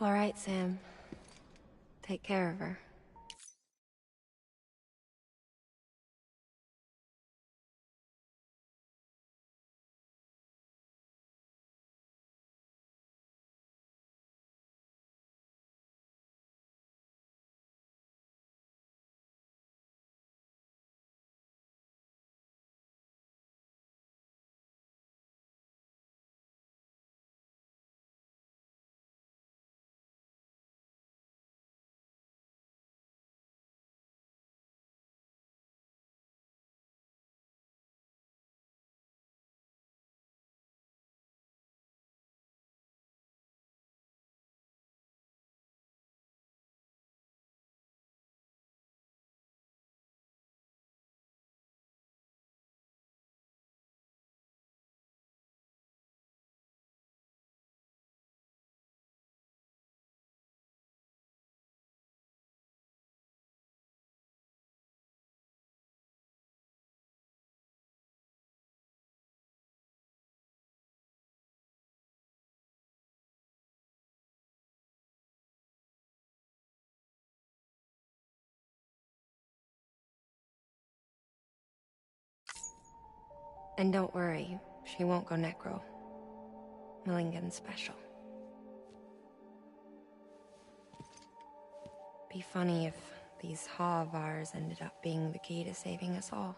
All right, Sam. Take care of her. And don't worry, she won't go necro. Millingen's special. Be funny if these Ha of ours ended up being the key to saving us all.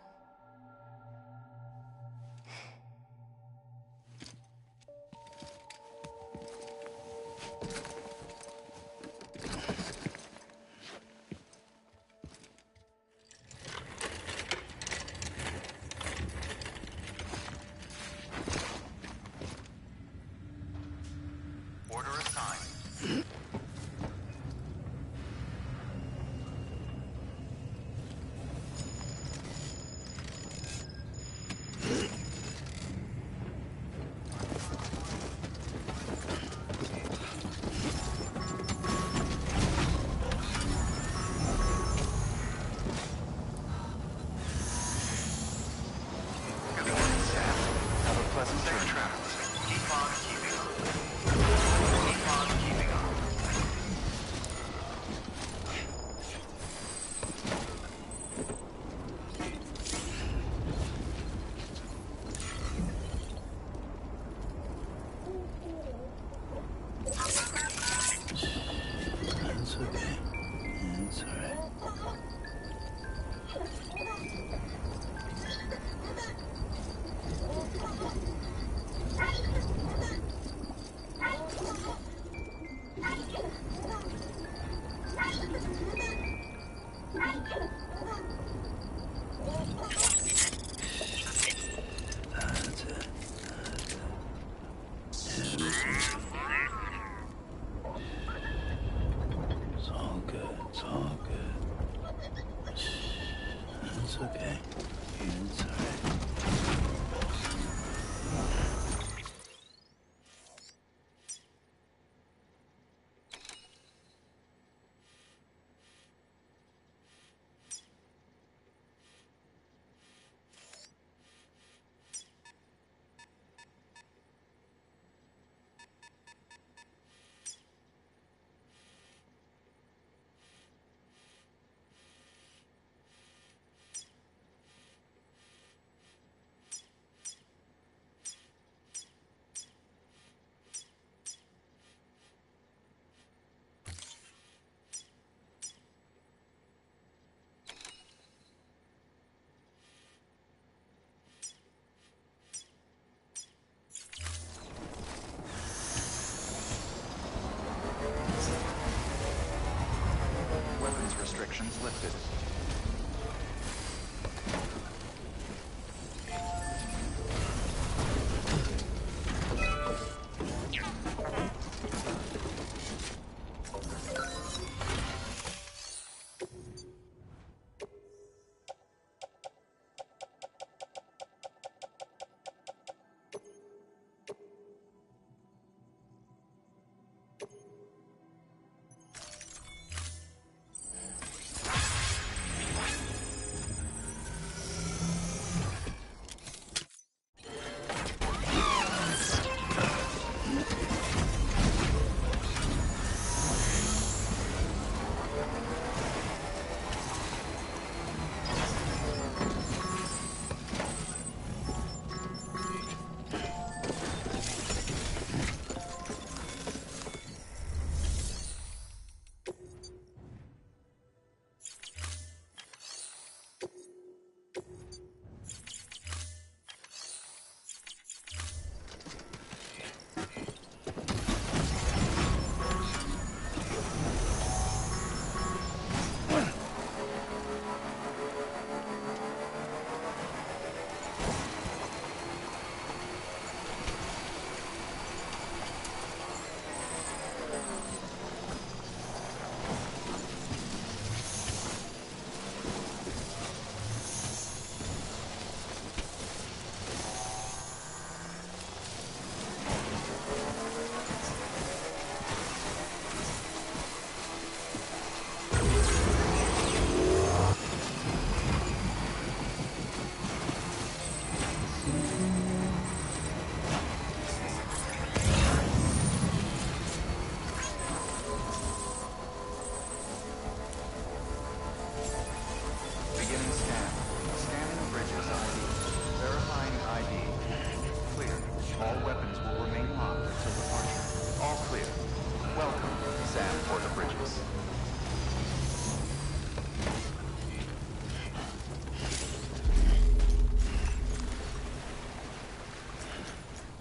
Order assigned. Good morning, Sam. Have a pleasant safe travels. Keep on keeping on. Keep on keeping on. It's okay. It's alright. That's it. It's all good. It's all good. It's okay. It's alright.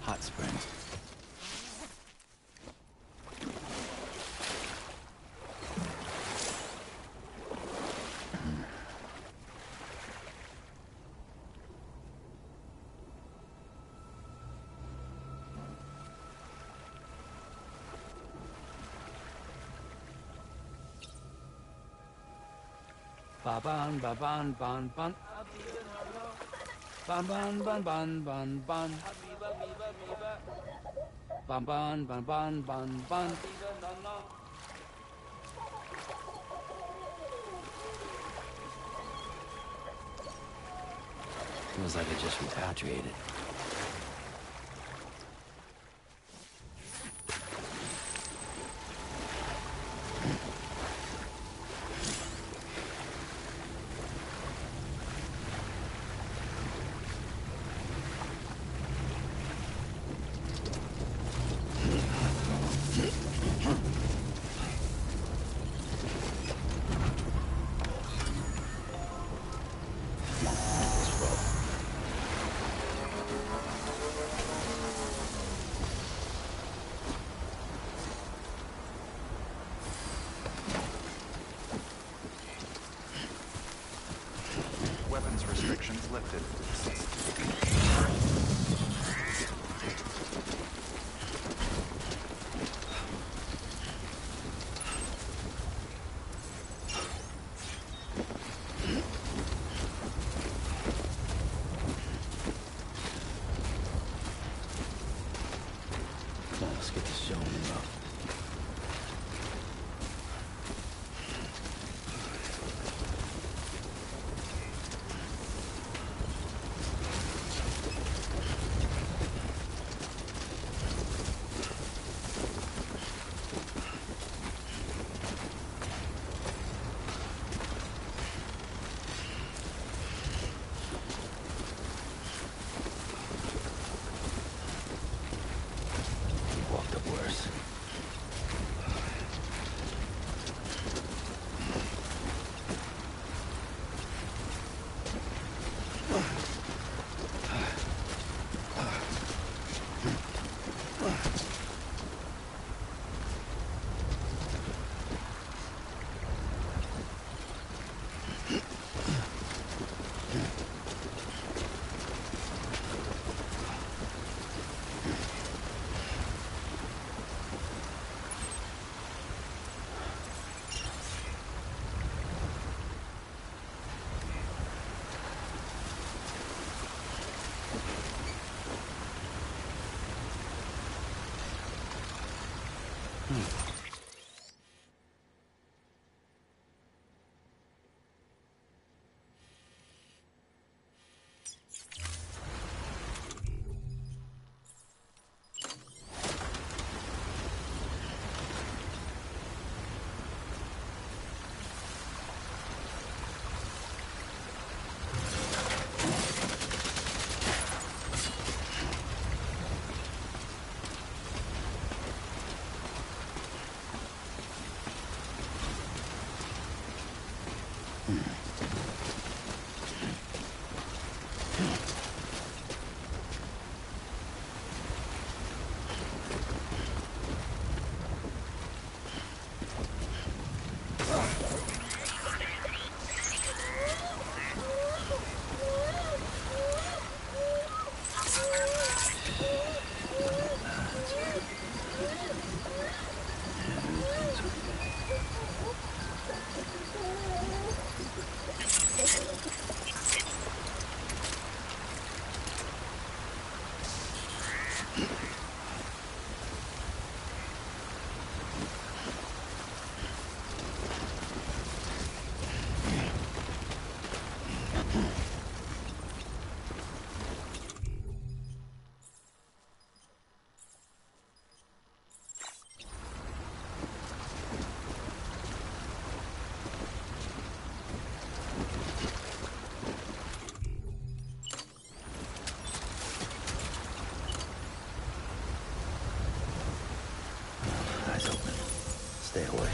Hot springs. Ba ban ba ban ban ban. Ban ban ban ban ban ban. Ban ban ban ban ban ban. Feels like I just repatriated. Weapons restrictions lifted. Come on, let's get this show on the road. Walked up worse. Eyes open. Stay away.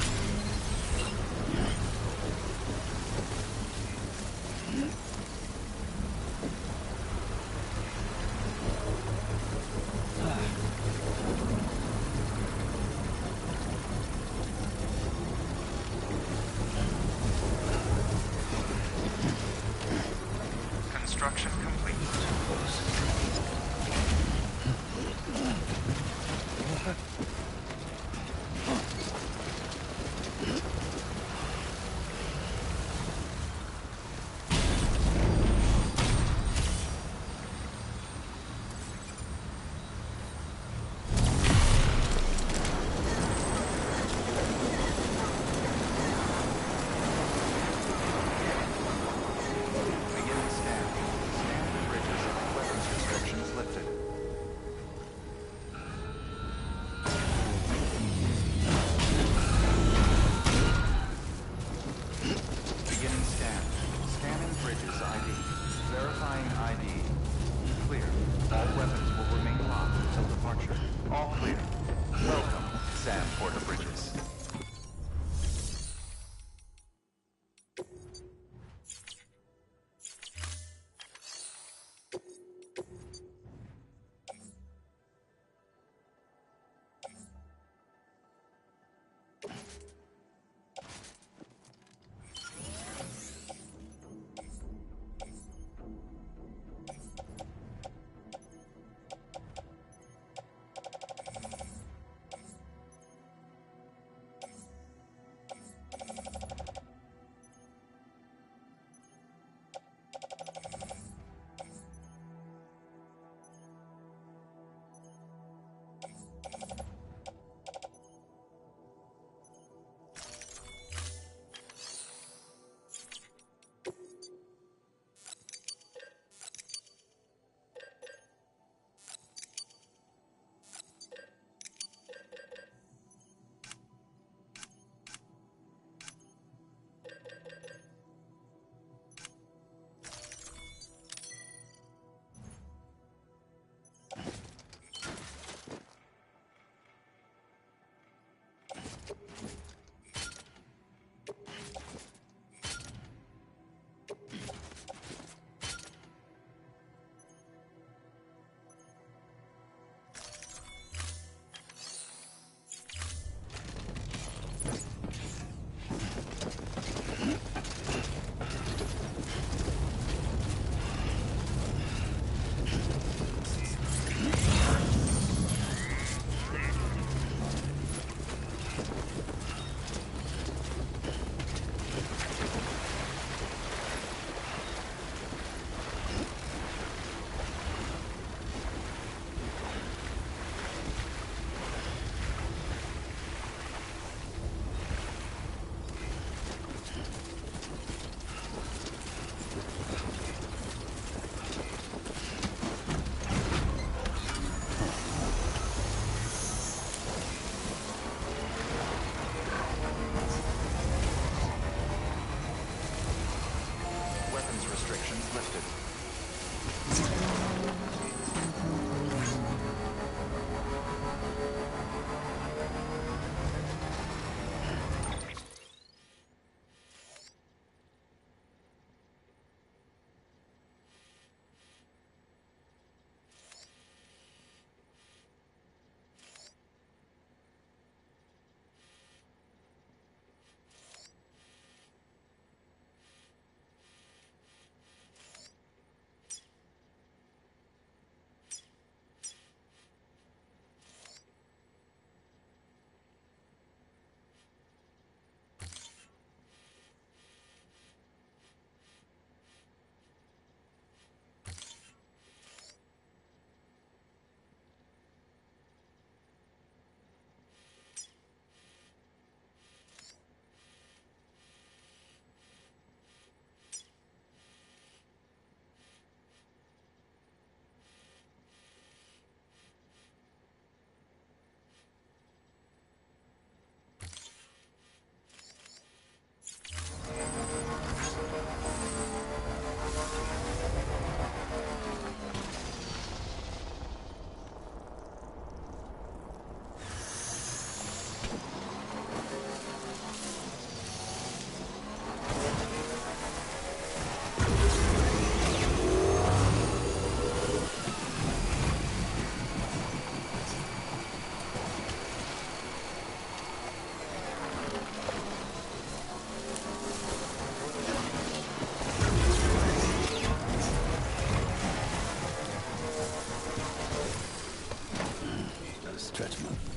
Stretch move.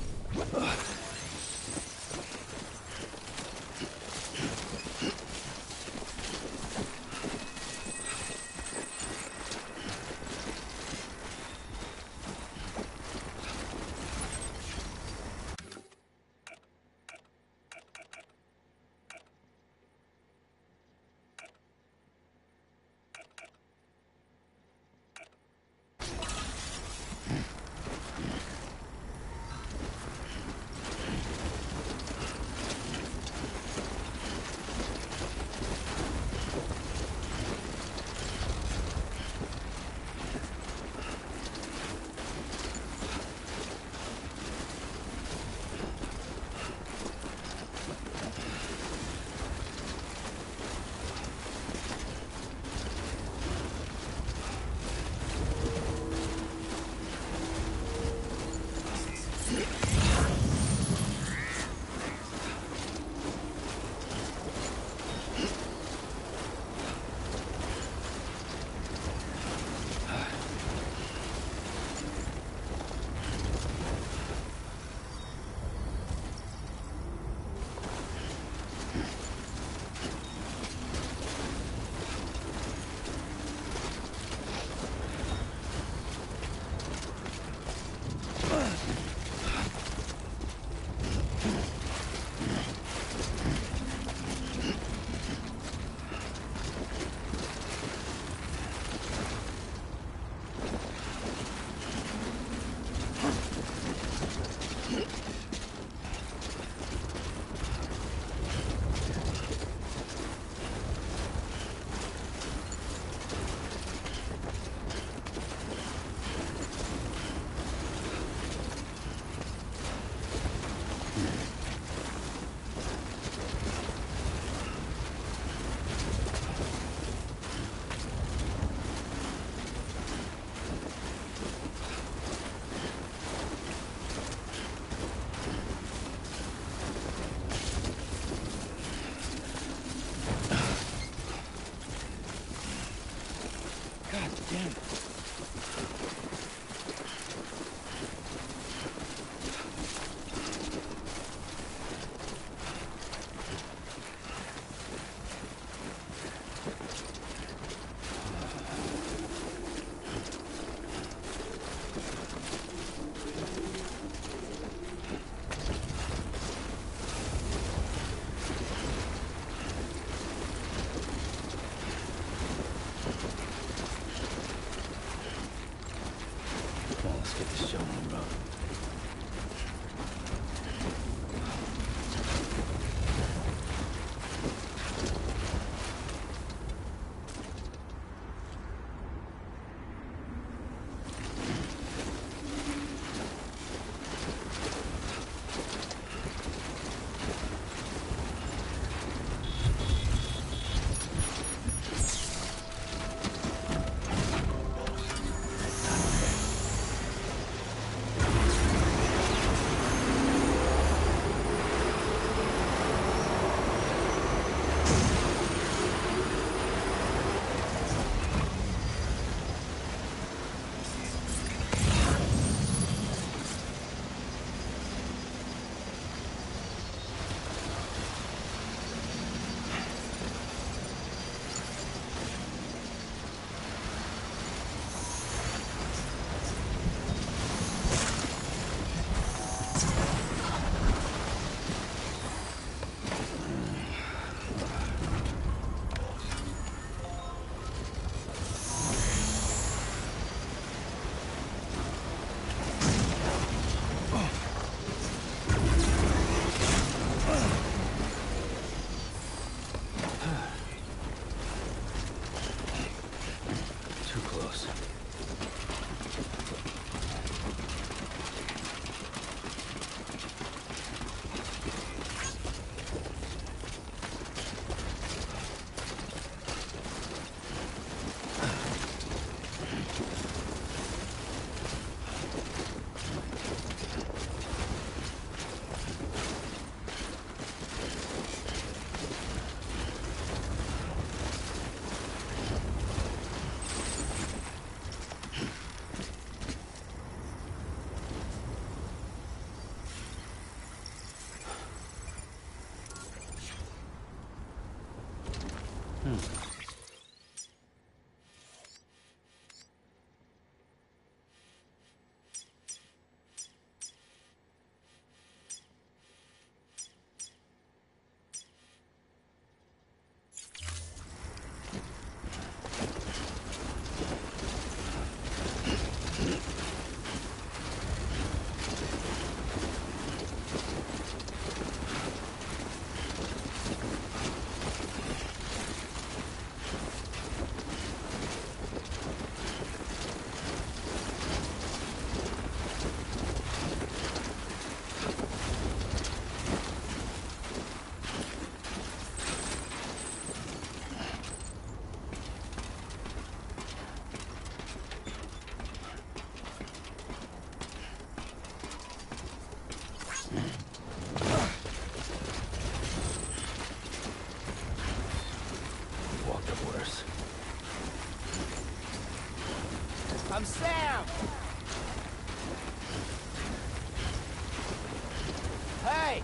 way!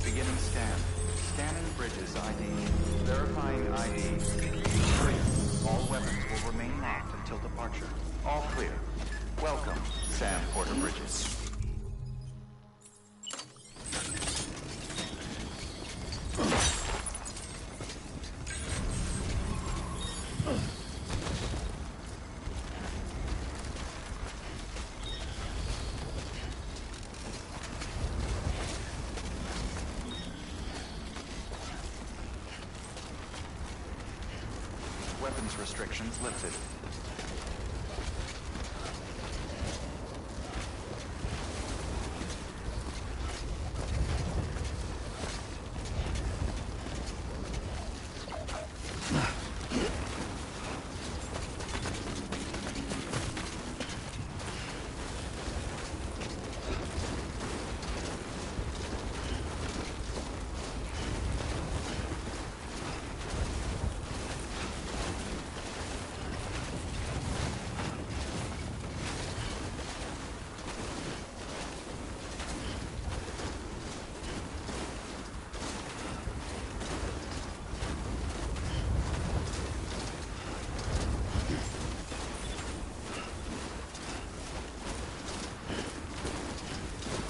Beginning scan. Scanning bridges ID. Verifying ID. Clear. All weapons will remain locked until departure. All clear. Welcome, Sam Porter Bridges. Weapons restrictions lifted.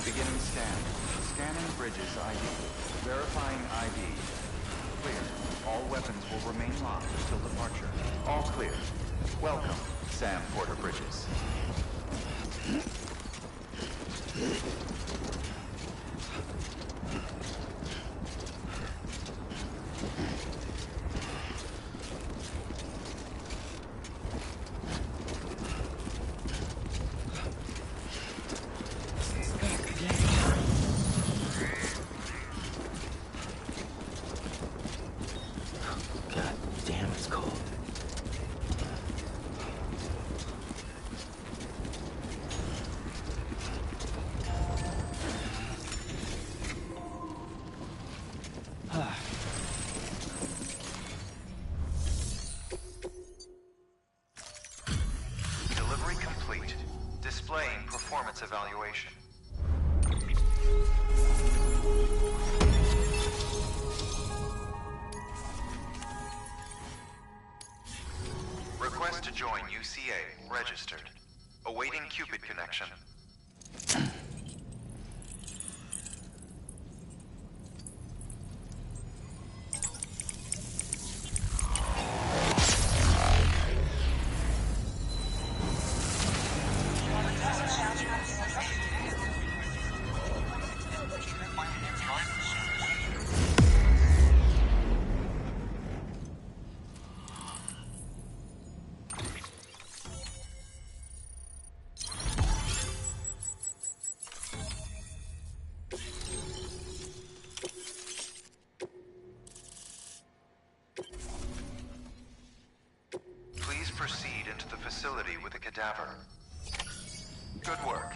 Beginning scan. Scanning bridges ID. Verifying ID. Clear. All weapons will remain locked until departure. All clear. Welcome, Sam Porter Bridges. God damn, it's cold. Delivery complete. Displaying performance evaluation. Request to join UCA. Registered. Awaiting Cupid connection. Please proceed into the facility with the cadaver. Good work.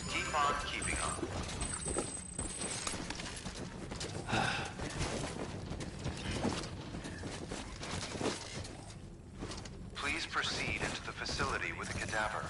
Keep on keeping on. Please proceed into the facility with the cadaver.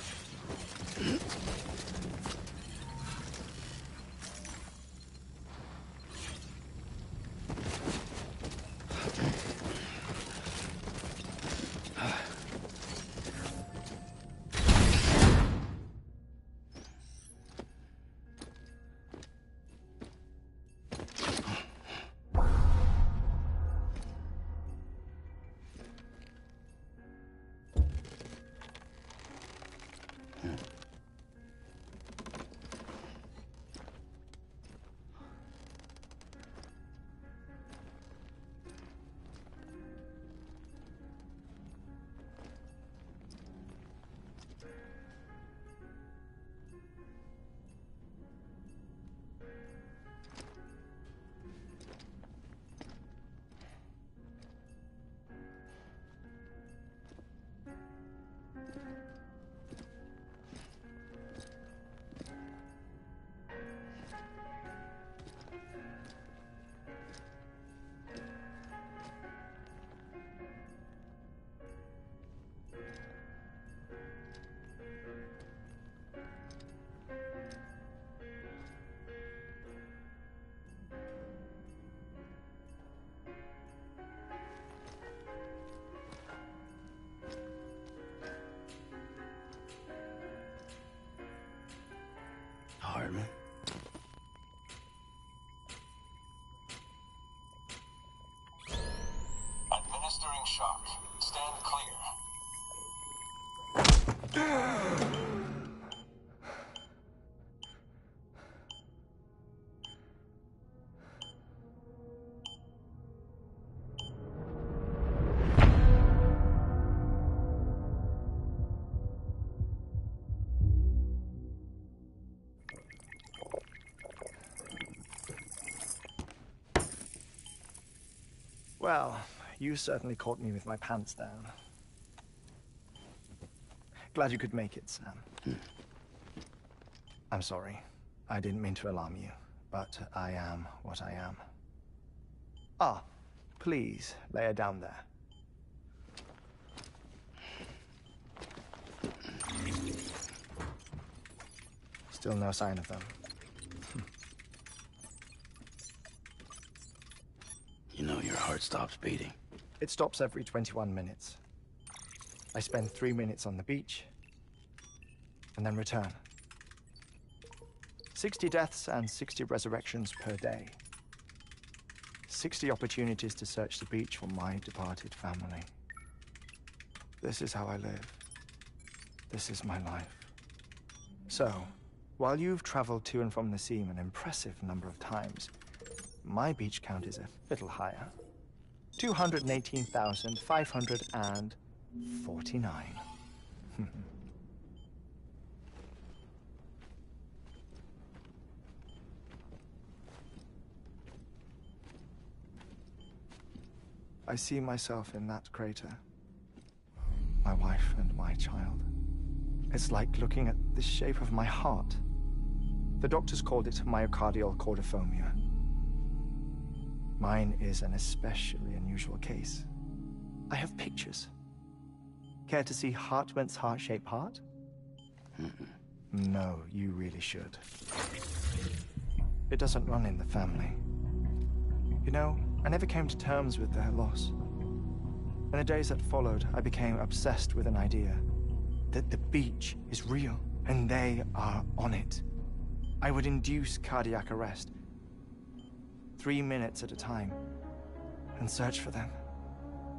Well, you certainly caught me with my pants down. Glad you could make it, Sam. I'm sorry. I didn't mean to alarm you, but I am what I am. Ah, please, lay her down there. Still no sign of them. You know your heart stops beating. It stops every 21 minutes. I spend 3 minutes on the beach, and then return. 60 deaths and 60 resurrections per day. 60 opportunities to search the beach for my departed family. This is how I live. This is my life. So, while you've traveled to and from the sea an impressive number of times, my beach count is a little higher. 218,549. I see myself in that crater. My wife and my child. It's like looking at the shape of my heart. The doctors called it myocardial cordiformia. Mine is an especially unusual case. I have pictures. Care to see Hartman's heart-shaped heart? No, you really should. It doesn't run in the family. You know, I never came to terms with their loss. In the days that followed, I became obsessed with an idea that the beach is real, and they are on it. I would induce cardiac arrest, 3 minutes at a time, and search for them,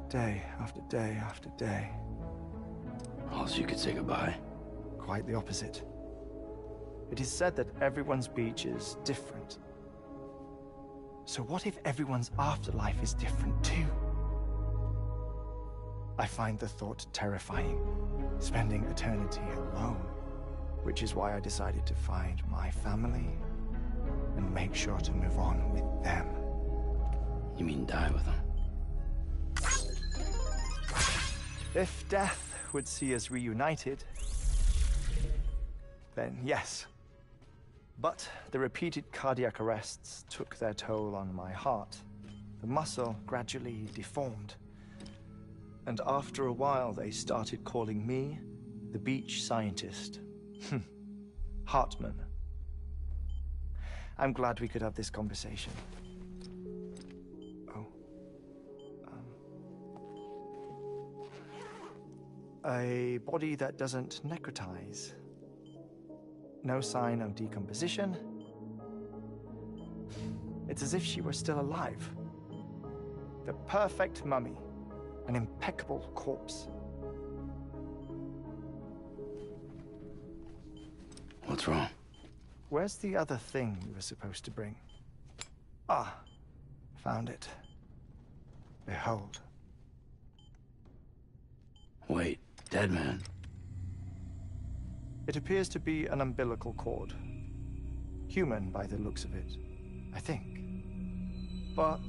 day after day after day. Also, you could say goodbye. Quite the opposite. It is said that everyone's beach is different. So what if everyone's afterlife is different too? I find the thought terrifying, spending eternity alone, which is why I decided to find my family and make sure to move on with them. You mean die with them? If death would see us reunited, then yes. But the repeated cardiac arrests took their toll on my heart. The muscle gradually deformed. And after a while, they started calling me the beach scientist. Hartman. I'm glad we could have this conversation. Oh. A body that doesn't necrotize. No sign of decomposition. It's as if she were still alive. The perfect mummy. An impeccable corpse. What's wrong? Where's the other thing you were supposed to bring? Ah, found it. Behold. Wait, dead man. It appears to be an umbilical cord. Human by the looks of it, I think. But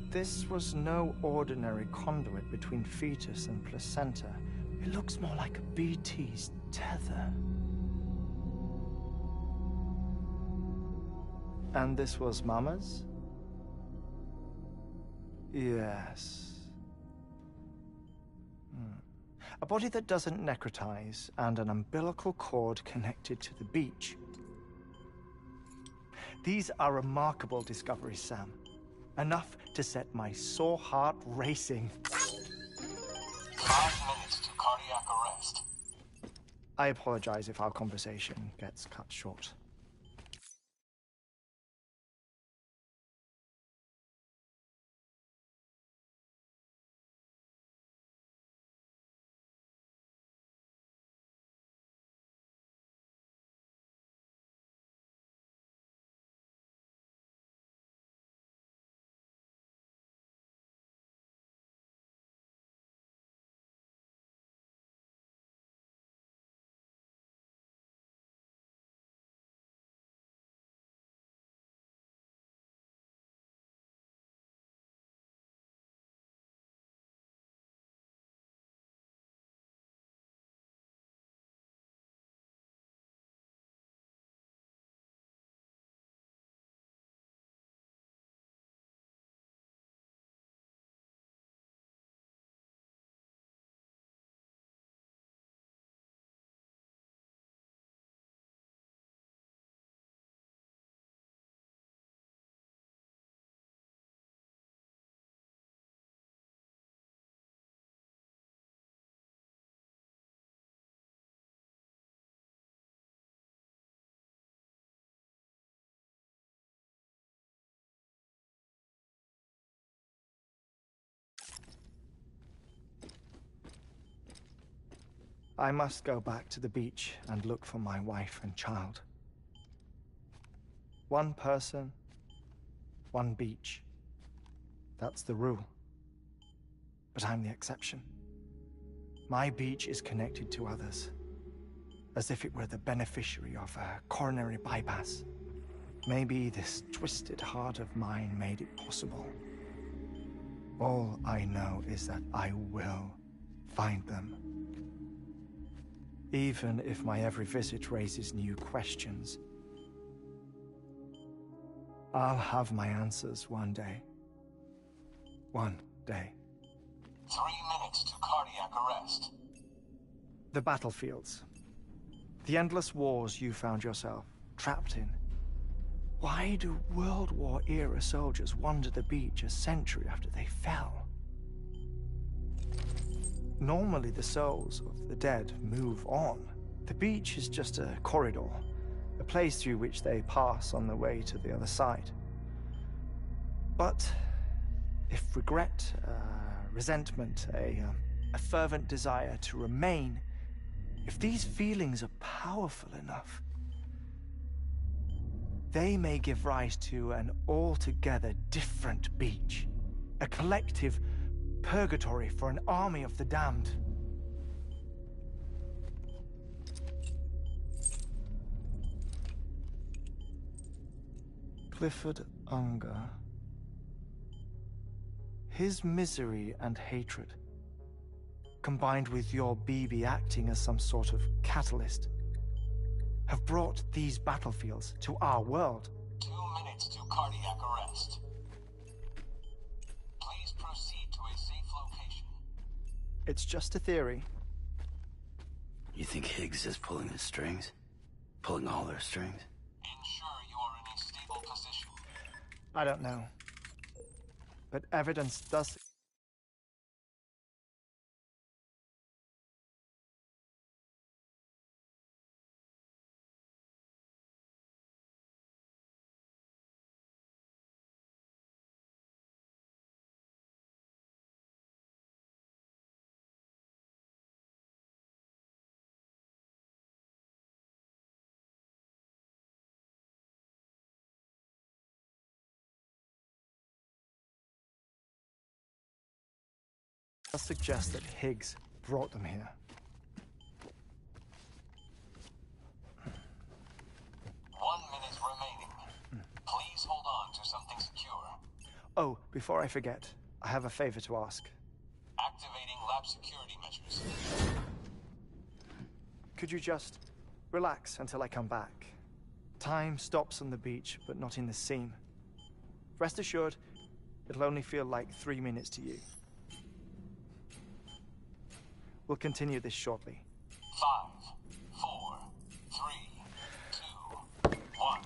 this was no ordinary conduit between fetus and placenta. It looks more like a BT's tether. And this was Mama's? Yes. A body that doesn't necrotize and an umbilical cord connected to the beach. These are remarkable discoveries, Sam. Enough to set my sore heart racing. 5 minutes to cardiac arrest. I apologize if our conversation gets cut short. I must go back to the beach and look for my wife and child. One person, one beach. That's the rule. But I'm the exception. My beach is connected to others, as if it were the beneficiary of a coronary bypass. Maybe this twisted heart of mine made it possible. All I know is that I will find them. Even if my every visit raises new questions, I'll have my answers one day. One day. 3 minutes to cardiac arrest. The battlefields. The endless wars you found yourself trapped in. Why do World War-era soldiers wander the beach a century after they fell? Normally the souls of the dead move on. The beach is just a corridor, a place through which they pass on the way to the other side. But if regret, resentment, a fervent desire to remain, if these feelings are powerful enough, they may give rise to an altogether different beach, a collective purgatory for an army of the damned. Clifford Unger. His misery and hatred, combined with your BB acting as some sort of catalyst, have brought these battlefields to our world. 2 minutes to cardiac arrest. Please proceed to a safe location. It's just a theory. You think Higgs is pulling the strings? Pulling all their strings? Ensure you are in a stable position. I don't know. But evidence does... suggest that Higgs brought them here. 1 minute remaining. Please hold on to something secure. Oh, before I forget, I have a favor to ask. Activating lab security measures. Could you just relax until I come back? Time stops on the beach, but not in the scene. Rest assured, it'll only feel like 3 minutes to you. We'll continue this shortly. 5, 4, 3, 2, 1.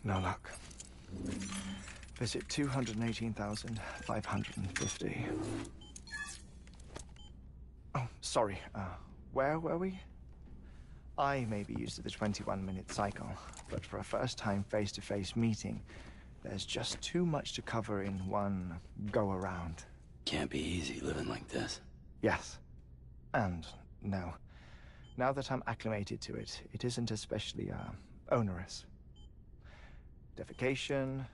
No luck. Visit 218,550. Oh, sorry. Where were we? I may be used to the 21-minute cycle, but for a first-time face-to-face meeting, there's just too much to cover in one go-around. Can't be easy living like this. Yes. And no. Now that I'm acclimated to it, it isn't especially, onerous. Defecation,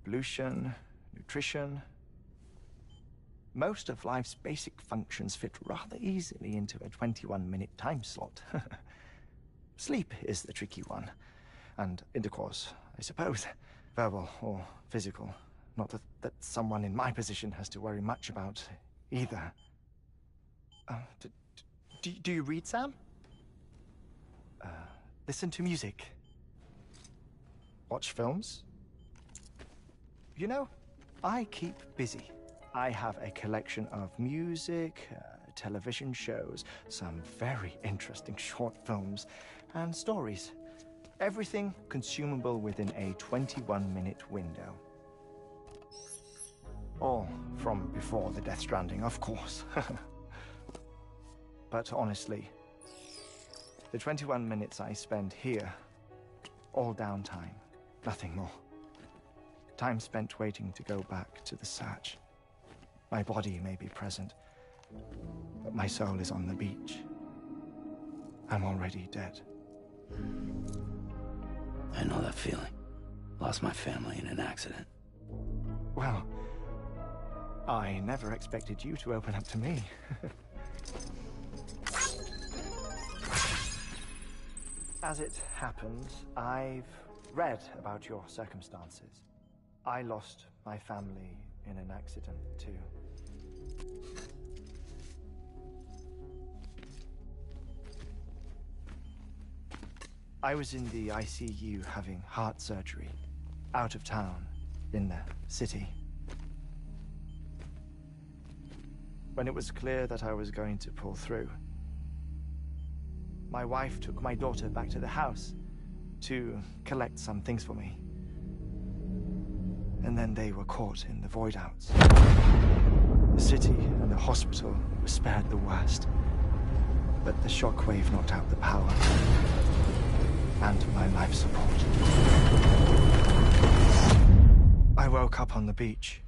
pollution, nutrition. Most of life's basic functions fit rather easily into a 21-minute time slot. Sleep is the tricky one. And intercourse, I suppose. Verbal or physical. Not that someone in my position has to worry much about either. Do you read, Sam? Listen to music. Watch films? You know, I keep busy. I have a collection of music, television shows, some very interesting short films, and stories. Everything consumable within a 21-minute window. All from before the Death Stranding, of course. But honestly, the 21 minutes I spend here, all downtime, nothing more. Time spent waiting to go back to the Satch. My body may be present, but my soul is on the beach. I'm already dead. I know that feeling. Lost my family in an accident. Well, I never expected you to open up to me. As it happens, I've read about your circumstances. I lost my family in an accident, too. I was in the ICU having heart surgery, out of town, in the city. When it was clear that I was going to pull through, my wife took my daughter back to the house to collect some things for me. And then they were caught in the void outs. The city and the hospital were spared the worst, but the shockwave knocked out the power and my life support. I woke up on the beach.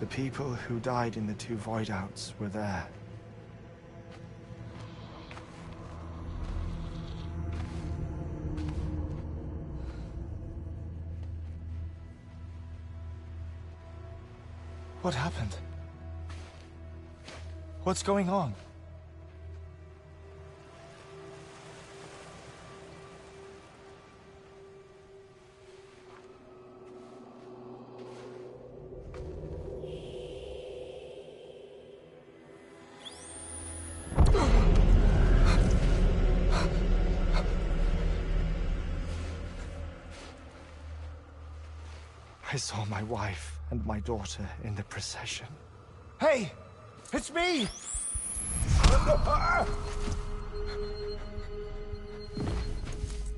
The people who died in the two void outs were there. What happened? What's going on? I saw my wife and my daughter in the procession. Hey! It's me!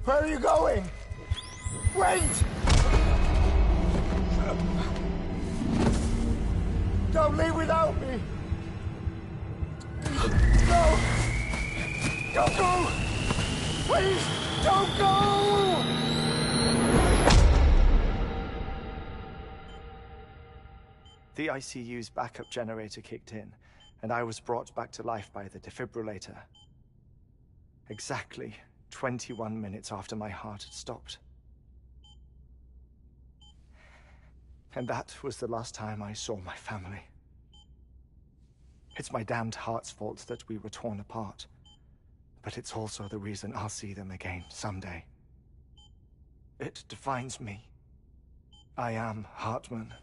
Where are you going? Wait! Don't leave without me! No! Don't go! Please, don't go! The ICU's backup generator kicked in, and I was brought back to life by the defibrillator. Exactly 21 minutes after my heart had stopped. And that was the last time I saw my family. It's my damned heart's fault that we were torn apart, but it's also the reason I'll see them again someday. It defines me. I am Hartman.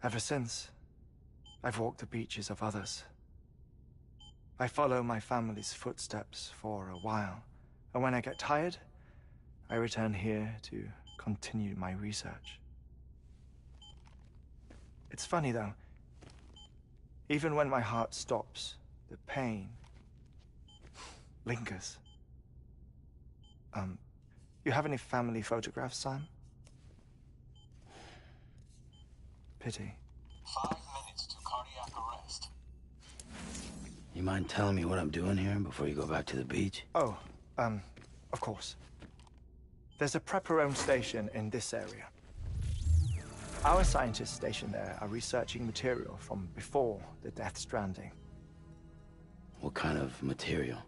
Ever since, I've walked the beaches of others, I follow my family's footsteps for a while, and when I get tired, I return here to continue my research. It's funny, though. Even when my heart stops, the pain lingers. You have any family photographs, Sam? Pity. 5 minutes to cardiac arrest. You mind telling me what I'm doing here before you go back to the beach? Oh, of course. There's a prep-your-own station in this area. Our scientists stationed there are researching material from before the Death Stranding. What kind of material?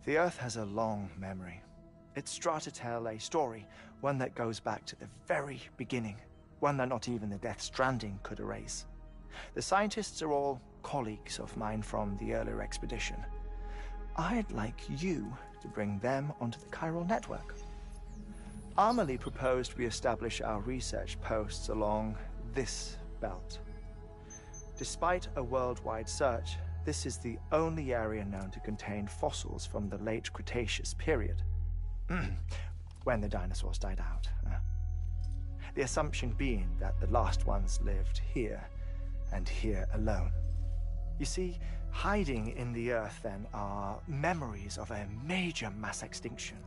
The Earth has a long memory. It's trying to tell a story, one that goes back to the very beginning, one that not even the Death Stranding could erase. The scientists are all colleagues of mine from the earlier expedition. I'd like you to bring them onto the chiral network. Amelie proposed we establish our research posts along this belt. Despite a worldwide search, this is the only area known to contain fossils from the late Cretaceous period, when the dinosaurs died out. The assumption being that the last ones lived here, and here alone. You see, hiding in the Earth, then, are memories of a major mass extinction.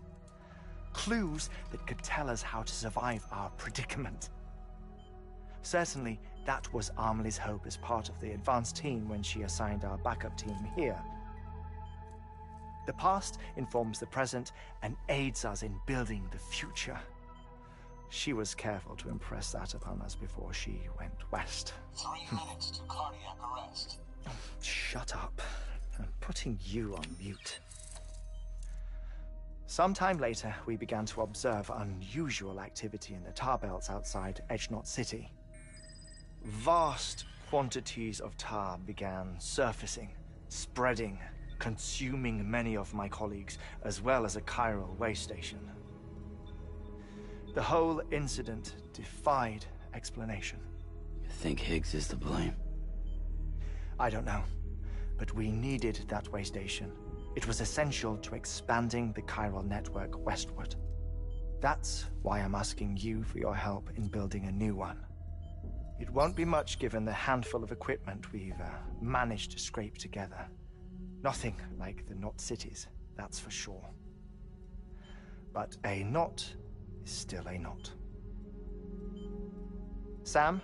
Clues that could tell us how to survive our predicament. Certainly, that was Amelie's hope as part of the advanced team when she assigned our backup team here. The past informs the present and aids us in building the future. She was careful to impress that upon us before she went west. 3 minutes to cardiac arrest. Shut up. I'm putting you on mute. Sometime later, we began to observe unusual activity in the tar belts outside Edgenot City. Vast quantities of tar began surfacing, spreading, consuming many of my colleagues, as well as a chiral way station. The whole incident defied explanation. You think Higgs is to blame? I don't know, but we needed that way station. It was essential to expanding the chiral network westward. That's why I'm asking you for your help in building a new one. It won't be much given the handful of equipment we've managed to scrape together. Nothing like the knot cities, that's for sure. But a knot is still a knot. Sam,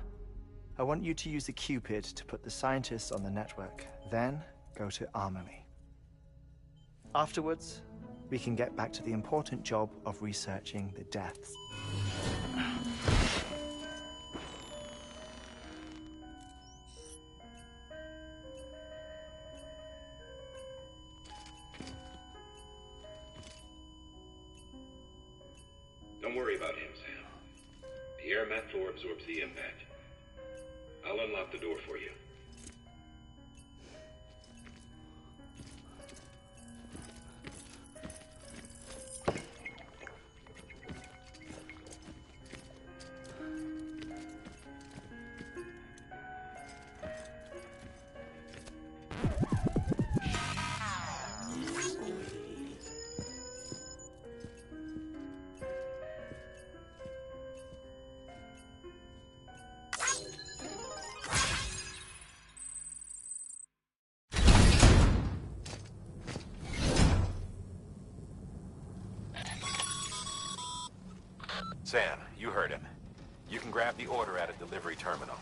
I want you to use the Cupid to put the scientists on the network, then go to Amelie. Afterwards, we can get back to the important job of researching the deaths. Don't worry about him, Sam. The air mat floor absorbs the impact. I'll unlock the door for you. Sam, you heard him. You can grab the order at a delivery terminal.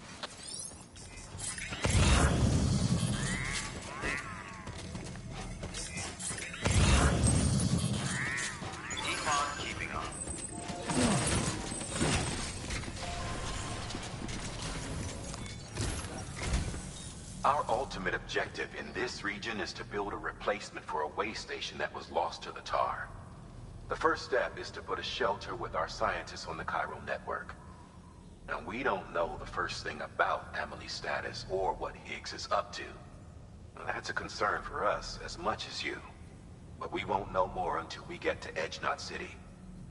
Keep on keeping on. Our ultimate objective in this region is to build a replacement for a way station that was lost to the tar. The first step is to put a shelter with our scientists on the chiral network. Now, we don't know the first thing about Amelie's status or what Higgs is up to. Now, that's a concern for us as much as you. But we won't know more until we get to Edgenot City.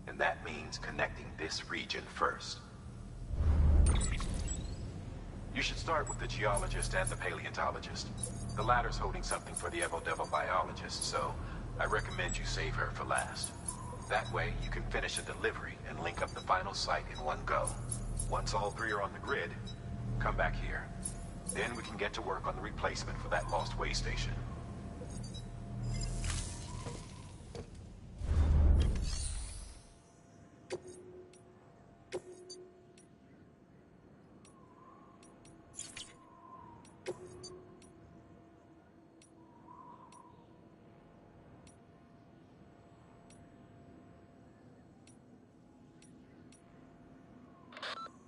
And that means connecting this region first. You should start with the geologist and the paleontologist. The latter's holding something for the Evo-Devo biologist, so I recommend you save her for last. That way, you can finish a delivery and link up the final site in one go. Once all three are on the grid, come back here. Then we can get to work on the replacement for that lost way station.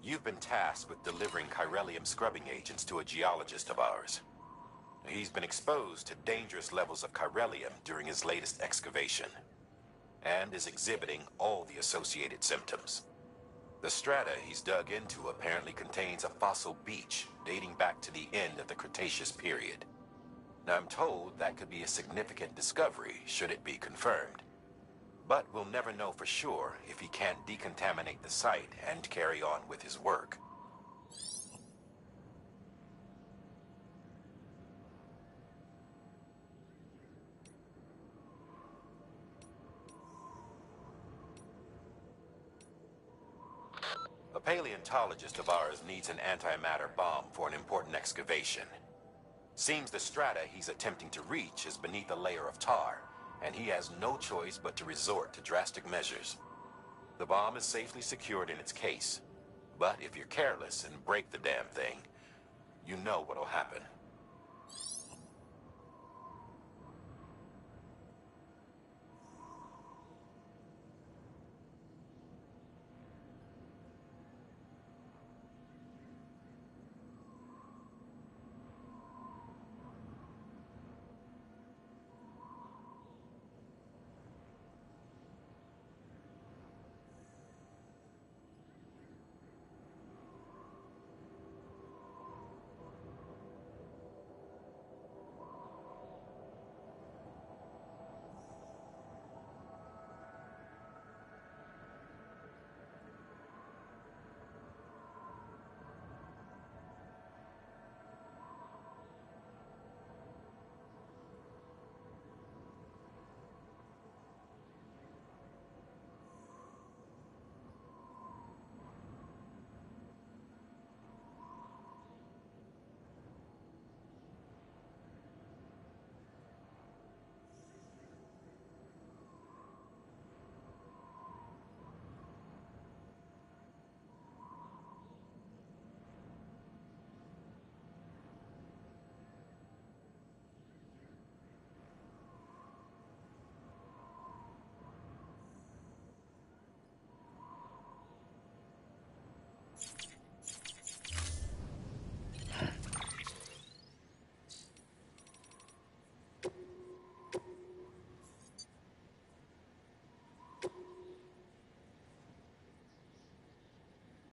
You've been tasked with delivering chiralium scrubbing agents to a geologist of ours. He's been exposed to dangerous levels of chiralium during his latest excavation, and is exhibiting all the associated symptoms. The strata he's dug into apparently contains a fossil beach dating back to the end of the Cretaceous period. Now, I'm told that could be a significant discovery should it be confirmed. But we'll never know for sure if he can't decontaminate the site and carry on with his work. A paleontologist of ours needs an antimatter bomb for an important excavation. Seems the strata he's attempting to reach is beneath a layer of tar, and he has no choice but to resort to drastic measures. The bomb is safely secured in its case, but if you're careless and break the damn thing, you know what'll happen.